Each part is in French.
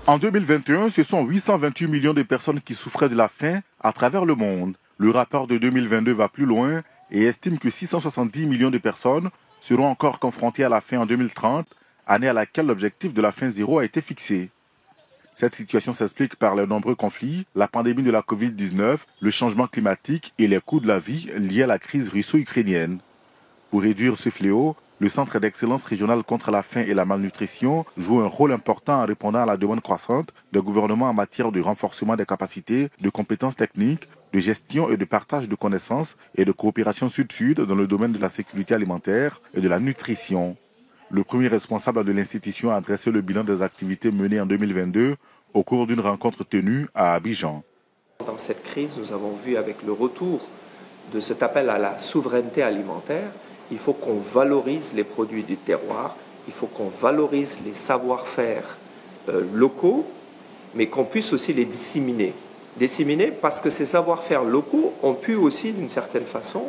En 2021, ce sont 828 millions de personnes qui souffraient de la faim à travers le monde. Le rapport de 2022 va plus loin et estime que 670 millions de personnes seront encore confrontées à la faim en 2030, année à laquelle l'objectif de la faim zéro a été fixé. Cette situation s'explique par les nombreux conflits, la pandémie de la Covid-19, le changement climatique et les coûts de la vie liés à la crise russo-ukrainienne. Pour réduire ce fléau, le Centre d'excellence régional contre la faim et la malnutrition joue un rôle important en répondant à la demande croissante des gouvernements en matière de renforcement des capacités, de compétences techniques, de gestion et de partage de connaissances et de coopération sud-sud dans le domaine de la sécurité alimentaire et de la nutrition. Le premier responsable de l'institution a dressé le bilan des activités menées en 2022 au cours d'une rencontre tenue à Abidjan. Dans cette crise, nous avons vu avec le retour de cet appel à la souveraineté alimentaire, il faut qu'on valorise les produits du terroir, il faut qu'on valorise les savoir-faire locaux, mais qu'on puisse aussi les disséminer. Disséminer parce que ces savoir-faire locaux ont pu aussi, d'une certaine façon,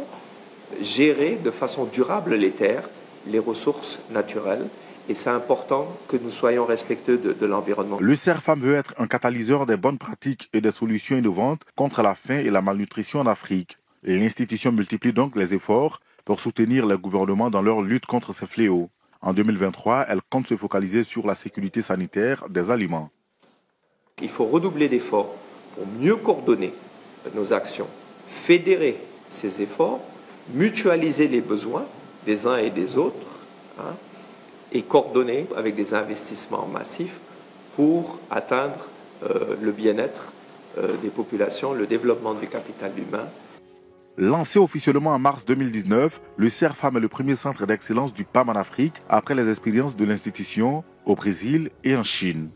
gérer de façon durable les terres, les ressources naturelles. Et c'est important que nous soyons respectueux de l'environnement. Le CERFAM veut être un catalyseur des bonnes pratiques et des solutions innovantes contre la faim et la malnutrition en Afrique. L'institution multiplie donc les efforts pour soutenir les gouvernements dans leur lutte contre ces fléaux. En 2023, elle compte se focaliser sur la sécurité sanitaire des aliments. Il faut redoubler d'efforts pour mieux coordonner nos actions, fédérer ces efforts, mutualiser les besoins des uns et des autres, et coordonner avec des investissements massifs pour atteindre le bien-être des populations, le développement du capital humain. Lancé officiellement en mars 2019, le CERFAM est le premier centre d'excellence du PAM en Afrique après les expériences de l'institution au Brésil et en Chine.